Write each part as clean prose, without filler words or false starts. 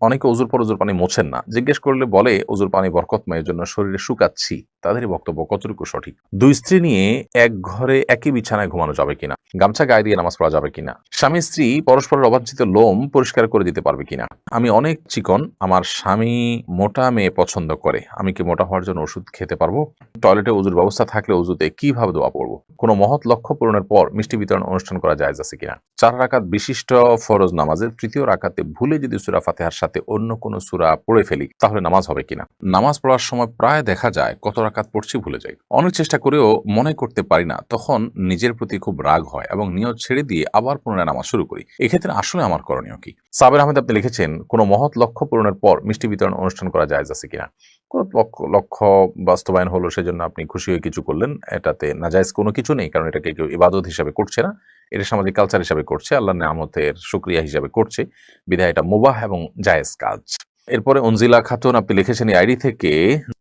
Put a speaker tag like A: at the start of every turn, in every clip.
A: অনেকে অজুর পর অজুর পানি মোছেন না। জিজ্ঞেস করলে বলে অজুর পানি বরকতময়, এজন্য শরীরে শুকাচ্ছি। তাদেরই বক্তব্য কতটুকু সঠিক? ২ স্ত্রী নিয়ে এক ঘরে একই বিছানায় ঘুমানো যাবে কিনা? গামছা গায়ে দিয়ে নামাজ পড়া যাবে কিনা? স্বামী স্ত্রী পরস্পরের অবাঞ্ছিত লোম পরিষ্কার করে দিতে পারবে কিনা? আমি অনেক চিকন, আমার স্বামী মোটা মেয়ে পছন্দ করে। আমি কি মোটা হওয়ার জন্য ওষুধ খেতে পারবো? টয়লেটে অজুর ব্যবস্থা থাকলে অজুতে কিভাবে দোয়া পড়ব? কোনো মহৎ লক্ষ্য পূরণের পর মিষ্টি বিতরণ অনুষ্ঠান করা জায়েজ আছে কিনা? ৪ রাকাত বিশিষ্ট ফরজ নামাজের ৩য় রাকাতে ভুলে যদি সূরা ফাতিহার সাথে অন্য কোনো সূরা পড়ে ফেলি, তাহলে নামাজ হবে কিনা? নামাজ পড়ার সময় প্রায় দেখা যায় কত রাকাত পড়ছি ভুলে যাই। অনেক চেষ্টা করেও মনে করতে পারি না। তখন নিজের প্রতি খুব রাগ হয় এবং নিয়ত ছেড়ে দিয়ে আবার পুনরায় নামাজ শুরু করি। এক্ষেত্রে আসলে আমার করণীয় কি? সাবের আহমেদ আপনি লিখেছেন, কোনো মহৎ লক্ষ্য পূরণের পর মিষ্টি বিতরণ অনুষ্ঠান করা জায়েজ আছে কিনা? কোনো লক্ষ্য বাস্তবায়ন হলো, সেজন্য আপনি খুশি হয়ে কিছু করলেন। এটাতে নাজায়েজ কোনো কিছু নেই। কারণ এটাকে কেউ ইবাদত হিসাবে করছে না। এটা সামাজিক কালচার হিসাবে করছে, আল্লাহর নেয়ামতের শুকরিয়া হিসাবে করছে। বিধায় এটা মুবাহ এবং জায়েজ কাজ। এরপরে অনজিলা খাতুন আপনি লিখেছেন এই আইডি থেকে,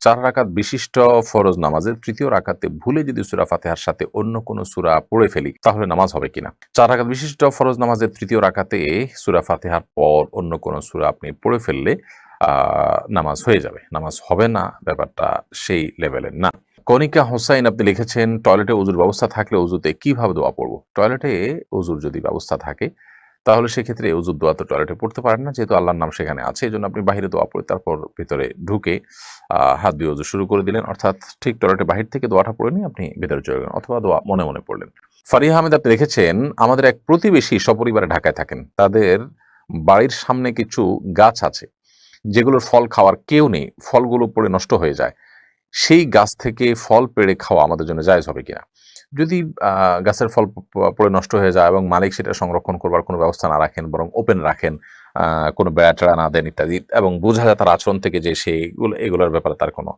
A: ৪ রাকাত বিশিষ্ট ফরজ নামাজের ৩য় রাকাতে ভুলে যদি সূরা ফাতিহার সাথে অন্য কোনো সূরা পড়ে ফেলি, তাহলে নামাজ হবে কিনা? ৪ রাকাত বিশিষ্ট ফরজ নামাজের ৩য় রাকাতে সূরা ফাতিহার পর অন্য কোনো সূরা আপনি পড়ে ফেললে নামাজ হয়ে যাবে। নামাজ হবে না, ব্যাপারটা সেই লেভেলের না। কনিকা হোসাইন আপনি লিখেছেন, টয়লেটে অজুর ব্যবস্থা থাকলে অজুতে কিভাবে দোয়া পড়ব? টয়লেটে অজুর যদি ব্যবস্থা থাকে, তাহলে সেক্ষেত্রে অজুর দোয়া তো টয়লেটে পড়তে পারেন না, যেহেতু আল্লাহর নাম সেখানে আছে। এজন্য আপনি বাহিরে দোয়া পড়ে তারপর ভিতরে ঢুকে হাত দিয়ে অজু শুরু করে দিলেন। অর্থাৎ ঠিক টয়লেটের বাহির থেকে দোয়াটা পড়ে নিয়ে আপনি ভেতরে চলে গেলেন, অথবা দোয়া মনে মনে পড়লেন। ফারিহা আহমেদ আপনি লিখেছেন, আমাদের এক প্রতিবেশী সপরিবারে ঢাকায় থাকেন। তাদের বাড়ির সামনে কিছু গাছ আছে, যেগুলোর ফল খাওয়ার কেউ নেই। ফলগুলো পড়ে নষ্ট হয়ে যায়। সেই গাছ থেকে ফল পেড়ে খাওয়া আমাদের জন্য জায়েজ হবে কিনা? যদি গাছের ফল পড়ে নষ্ট হয়ে যায় এবং মালিক সেটা সংরক্ষণ করবার কোনো ব্যবস্থা না রাখেন, বরং ওপেন রাখেন, কোনো বেড়া-টেড়া না দেন ইত্যাদি, এবং বোঝা যায় তার আচরণ থেকে যে সে এগুলোর ব্যাপারে তার কোনো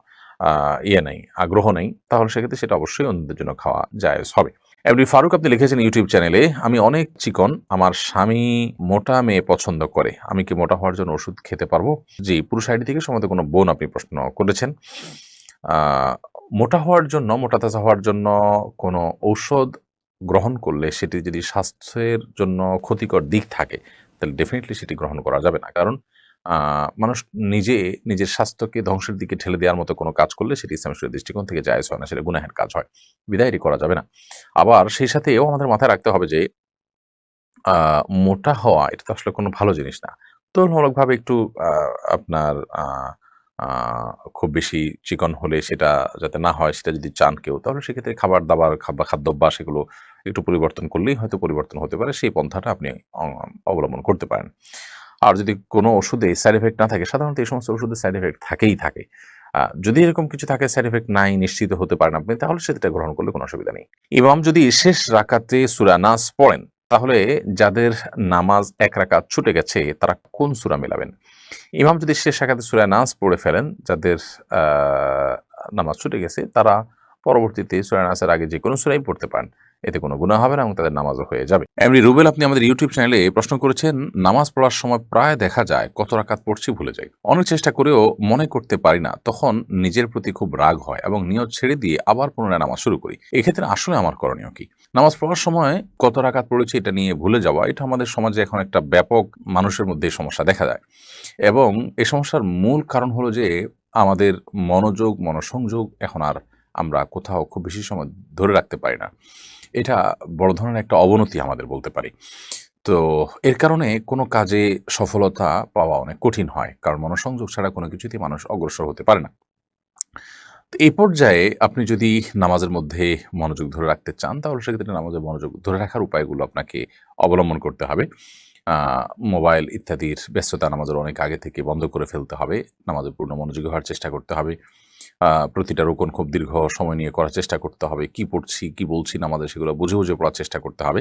A: ইয়ে নেই, আগ্রহ নেই, তাহলে সেক্ষেত্রে সেটা অবশ্যই অন্যদের জন্য খাওয়া জায়েজ হবে। এমডি ফারুক আপনি লিখেছেন ইউটিউব চ্যানেলে, আমি অনেক চিকন, আমার স্বামী মোটা মেয়ে পছন্দ করে। আমি কি মোটা হওয়ার জন্য ওষুধ খেতে পারবো? জি, পুরুষ আইডি থেকে সম্ভবত কোনো বোন আপনি প্রশ্ন করেছেন। মোটা হওয়ার জন্য, মোটা তাজা হওয়ার জন্য কোনো ঔষধ গ্রহণ করলে সেটি যদি স্বাস্থ্যের জন্য ক্ষতিকর দিক থাকে, তাহলে ডেফিনিটলি সেটি গ্রহণ করা যাবে না। কারণ মানুষ নিজের স্বাস্থ্যকে ধ্বংসের দিকে ঠেলে দেওয়ার মতো কোনো কাজ করলে সেটি ইসলামের শরীয়তের দৃষ্টিকোণ থেকে জায়েজ হয় না, সেটা গুনাহের কাজ হয়। বিধায় এটি করা যাবে না। আবার সেই সাথে এও আমাদের মাথায় রাখতে হবে যে আ মোটা হওয়া এটা তো আসলে কোনো ভালো জিনিস না। তুলনামূলকভাবে একটু আ আপনার আ আ খুব বেশি চিকন হলে সেটা যাতে না হয়, সেটা যদি চান কেউ, তাহলে সেক্ষেত্রে খাবার-দাবার খাদ্যাভ্যাস এগুলো একটু পরিবর্তন করলেই হয়তো পরিবর্তন হতে পারে। সেই পন্থাটা আপনি অ অবলম্বন করতে পারেন। আর যদি কোনো ওষুধে সাইড ইফেক্ট না থাকে, সাধারণত এই সমস্ত ওষুধের সাইড ইফেক্ট থাকেই থাকে। যদি এরকম কিছু থাকে, সাইড ইফেক্ট নাই, নিশ্চিত হতে পারেন আপনি, তাহলে সেটা গ্রহণ করলে কোনো অসুবিধা নেই। ইমাম যদি শেষ রাকাতে সূরা নাস পড়েন, তাহলে যাদের নামাজ ১ রাকাত ছুটে গেছে তারা কোন সূরা মেলাবেন? ইমাম যদি শেষ রাকাতে সূরা নাস পড়ে ফেলেন, যাদের আ নামাজ ছুটে গেছে, তারা পরবর্তীতে সূরা নাসের আগে যেকোনো সূরাই পড়তে পারেন। এতে কোনো গুনাহ হবে না এবং তাদের নামাজও হয়ে যাবে। এমনি রুবেল আপনি আমাদের ইউটিউব চ্যানেলে প্রশ্ন করেছেন, নামাজ পড়ার সময় প্রায় দেখা যায় কত রাকাত পড়ছি ভুলে যাই। অনেক চেষ্টা করেও মনে করতে পারি না। তখন নিজের প্রতি খুব রাগ হয় এবং নিয়ত ছেড়ে দিয়ে আবার পুনরায় নামাজ শুরু করি। এক্ষেত্রে আসলে আমার করণীয় কি? নামাজ পড়ার সময় কত রাকাত পড়েছি এটা নিয়ে ভুলে যাওয়া, এটা আমাদের সমাজে এখন একটা ব্যাপক, মানুষের মধ্যে এই সমস্যা দেখা যায়। এবং এই সমস্যার মূল কারণ হলো যে আমাদের মনোসংযোগ এখন আর আমরা কোথাও খুব বেশি সময় ধরে রাখতে পারি না। এটা বড় ধরনের একটা অবনতি আমাদের বলতে পারি। তো এর কারণে কোনো কাজে সফলতা পাওয়া অনেক কঠিন হয়। কারণ মনোসংযোগ ছাড়া কোনো কিছুতেই মানুষ অগ্রসর হতে পারে না। তো এই পর্যায়ে আপনি যদি নামাজের মধ্যে মনোযোগ ধরে রাখতে চান, তাহলে সেক্ষেত্রে নামাজে মনোযোগ ধরে রাখার উপায়গুলো আপনাকে অবলম্বন করতে হবে। আ মোবাইল ইত্যাদির ব্যস্ততা নামাজের অনেক আগে থেকে বন্ধ করে ফেলতে হবে। নামাজে পূর্ণ মনোযোগী হওয়ার চেষ্টা করতে হবে। প্রতিটা রুকুন খুব দীর্ঘ সময় নিয়ে করার চেষ্টা করতে হবে। কি পড়ছি, কি বলছি নামাজে সেগুলো বুঝে পড়ার চেষ্টা করতে হবে।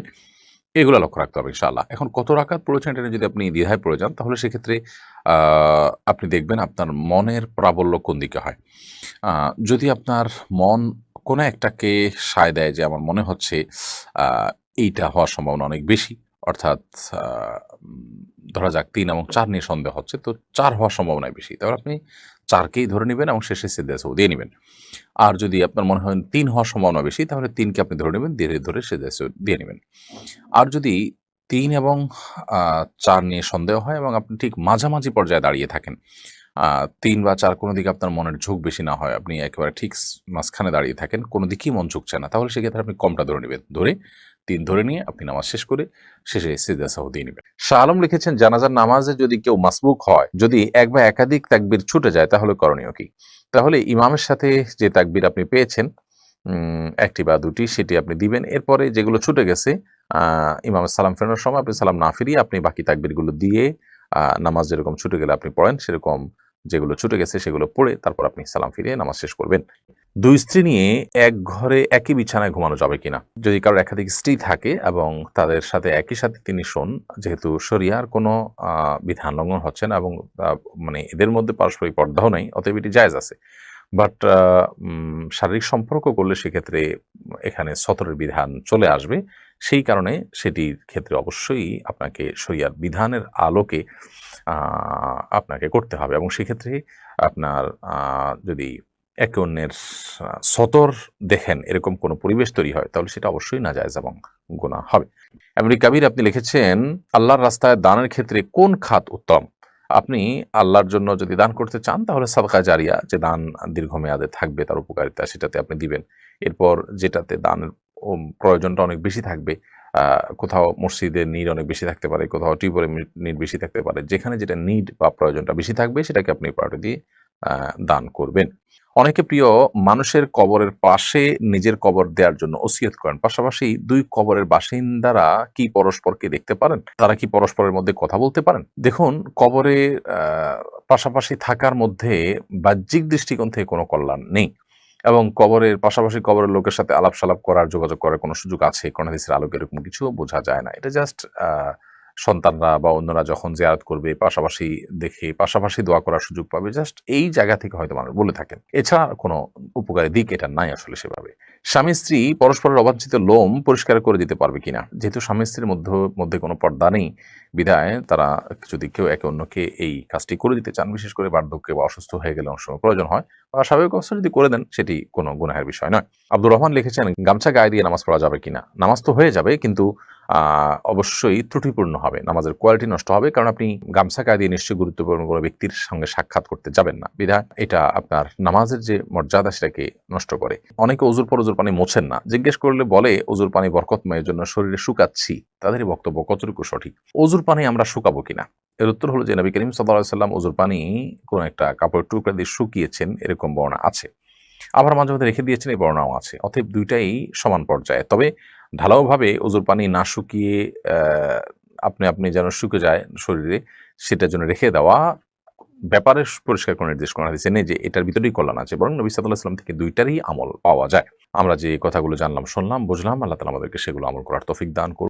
A: এগুলা লক্ষ্য রাখতে হবে ইনশাআল্লাহ। এখন কত রাকাত পড়েছেন এটা নিয়ে যদি আপনি দ্বিধায় পড়ে যান, তাহলে সেক্ষেত্রে আ আপনি দেখবেন আপনার মনের প্রাবল্য কোন দিকে হয়। আ যদি আপনার মন কোনো একটাকে সায় দেয় যে আমার মনে হচ্ছে আ এইটা হওয়ার সম্ভাবনা অনেক বেশি। অর্থাৎ আ উম ধরা যাক ৩ এবং ৪ নিয়ে সন্দেহ হচ্ছে। তো ৪ হওয়ার সম্ভাবনাই বেশি। তাহলে আপনি ৪ কেই ধরে নিবেন এবং শেষে সিজদায় সাহু দিয়ে নিবেন। আর যদি আপনার মনে হয় ৩ হওয়ার সম্ভাবনা বেশি, তাহলে ৩ কে আপনি ধরে নিবেন, ধীরে সেজদায় সাহু দিয়ে নিবেন। আর যদি ৩ এবং ৪ নিয়ে সন্দেহ হয় এবং আপনি ঠিক মাঝামাঝি পর্যায়ে দাঁড়িয়ে থাকেন। ৩ বা ৪ কোনো দিকে আপনার মনের ঝোঁক বেশি না হয়। আপনি একেবারে ঠিক মাঝখানে দাঁড়িয়ে থাকেন। কোনো দিকেই মন ঝুঁকছে না। তাহলে সেক্ষেত্রে আপনি কমটা ধরে নিবেন। ধরে ৩ ধরে নিয়ে আপনি নামাজ শেষ করে শেষে সিজদা সাহু দিয়ে নিবেন। শাহ আলম লিখেছেন, জানাজার নামাজে যদি কেউ মাসবুক হয়, যদি এক বা একাধিক তাকবীর ছুটে যায় তাহলে করণীয় কি? তাহলে ইমামের সাথে যে তাকবীর আপনি পেয়েছেন ১ টি বা ২ টি সেটি আপনি দিবেন। এরপরে যেগুলো ছুটে গেছে ইমামের সালাম ফেরানোর সময় আপনি সালাম না ফিরিয়ে আপনি বাকি তাকবীরগুলো দিয়ে নামাজ যেরকম ছুটে গেলে আপনি পড়েন, সেরকম যেগুলো ছুটে গেছে সেগুলো পড়ে তারপর আপনি সালাম ফিরিয়ে নামাজ শেষ করবেন। ২ স্ত্রী নিয়ে এক ঘরে একই বিছানায় ঘুমানো যাবে কিনা? যদি কারোর একাধিক স্ত্রী থাকে এবং তাদের সাথে একই সাথে তিনি শোন, যেহেতু শরিয়ার কোনো বিধান লঙ্ঘন হচ্ছে না এবং আ মানে এদের মধ্যে পারস্পরিক পর্দাও নাই, অতএব এটি জায়েজ আছে। বাট শারীরিক সম্পর্ক করলে সেক্ষেত্রে এখানে সতরের বিধান চলে আসবে। সেই কারণে সেটির ক্ষেত্রে অবশ্যই আপনাকে শরিয়ার বিধানের আলোকে আ আপনাকে করতে হবে এবং সেক্ষেত্রে আপনার যদি একে অন্যের সতর দেখেন এরকম কোনো পরিবেশ তৈরি হয় তাহলে সেটা অবশ্যই নাজায়েজ এবং গুনাহ হবে। এমনি কাবির আপনি লিখেছেন, আল্লাহর রাস্তায় দানের ক্ষেত্রে কোন খাত উত্তম? আপনি আল্লাহর জন্য যদি দান করতে চান তাহলে সাদকা জারিয়া, যে দান দীর্ঘমেয়াদে থাকবে তার উপকারিতা, সেটাতে আপনি দিবেন। এরপর যেটাতে দানের প্রয়োজনটা অনেক বেশি থাকবে, কোথাও মসজিদের নিড অনেক বেশি থাকতে পারে, কোথাও টিউবওয়েলের নিড বেশি থাকতে পারে। যেখানে যেটা নিড বা প্রয়োজনটা বেশি থাকবে সেটাকে আপনি প্রায়োরিটি দিয়ে দান করবেন। অনেকে প্রিয় মানুষের কবরের পাশে নিজের কবর দেওয়ার জন্য ওসিয়ত করেন। পাশাপাশি ২ কবরের বাসিন্দারা কি পরস্পরকে দেখতে পারেন? তারা কি পরস্পরের মধ্যে কথা বলতে পারেন? দেখুন, কবরে আ পাশাপাশি থাকার মধ্যে বাহ্যিক দৃষ্টিকোণ থেকে কোনো কল্যাণ নেই এবং কবরের পাশাপাশি কবরের লোকের সাথে আলাপ-সালাপ করার, যোগাযোগ করার কোনো সুযোগ আছে কোরআন হাদিসের আলোকে, এরকম কিছু বোঝা যায় না। এটা জাস্ট সন্তানরা বা অন্যরা যখন জিয়ারত করবে পাশাপাশি দেখে পাশাপাশি দোয়া করার সুযোগ পাবে, জাস্ট এই জায়গা থেকে হয়তো মানুষ বলে থাকেন। এছাড়া কোনো উপকারী দিক এটা নাই আসলে সেভাবে। স্বামী-স্ত্রী পরস্পরের অবাঞ্ছিত লোম পরিষ্কার করে দিতে পারবে কিনা? যেহেতু স্বামী-স্ত্রীর মধ্যে কোনো পর্দা নেই, বিধায় তারা যদি কেউ একে অন্যকে এই কাজটি করে দিতে চান, বিশেষ করে বার্ধক্যে বা অসুস্থ হয়ে গেলে অনেক সময় প্রয়োজন হয়, বা স্বাভাবিক অবস্থায় যদি করে দেন সেটি কোনো গুনাহের বিষয় নয়। আব্দুর রহমান লিখেছেন, গামছা গায়ে দিয়ে নামাজ পড়া যাবে কিনা? নামাজ তো হয়ে যাবে, কিন্তু অবশ্যই ত্রুটিপূর্ণ হবে। নামাজের কোয়ালিটি নষ্ট হবে। কারণ আপনি গামছা গায়ে দিয়ে নিশ্চয়ই গুরুত্বপূর্ণ কোনো ব্যক্তির সঙ্গে সাক্ষাৎ করতে যাবেন না। বিধায় এটা আপনার নামাজের যে মর্যাদা সেটাকে নষ্ট করে। অনেকে অজুর পর অজুর পানি মোছেন না। জিজ্ঞেস করলে বলে অজুর পানি বরকতময়, এজন্য শরীরে শুকাচ্ছি। তাদেরই বক্তব্য কতটুকু সঠিক? অজুর পানি আমরা শুকাবো কিনা? এর উত্তর হলো যে নবী করিম সাল্লাল্লাহু আলাইহি ওয়াসাল্লাম অজুর পানি কোন একটা কাপড়ের টুকরা দিয়ে শুকিয়েছেন, এরকম বর্ণনা আছে। আবার মাঝে মধ্যে রেখে দিয়েছেন, এই বর্ণনাও আছে। অতএব ২ টাই সমান পর্যায়ে। তবে ঢালাওভাবে অজুর পানি না শুকিয়ে আপনি যেন শুকে যায় শরীরে, সেটার জন্য রেখে দেওয়া ব্যাপারে পরিষ্কার কোনো নির্দেশ কোন হাদিসে নেই যে এটার ভিতরেই কল্যাণ আছে। বরং নবী সাল্লাল্লাহু আলাইহি ওয়াসাল্লাম থেকে ২ টারই আমল পাওয়া যায়। আমরা যে কথাগুলো জানলাম, শুনলাম, বুঝলাম, আল্লাহ তাআলা আমাদেরকে সেগুলো আমল করার তৌফিক দান করুন।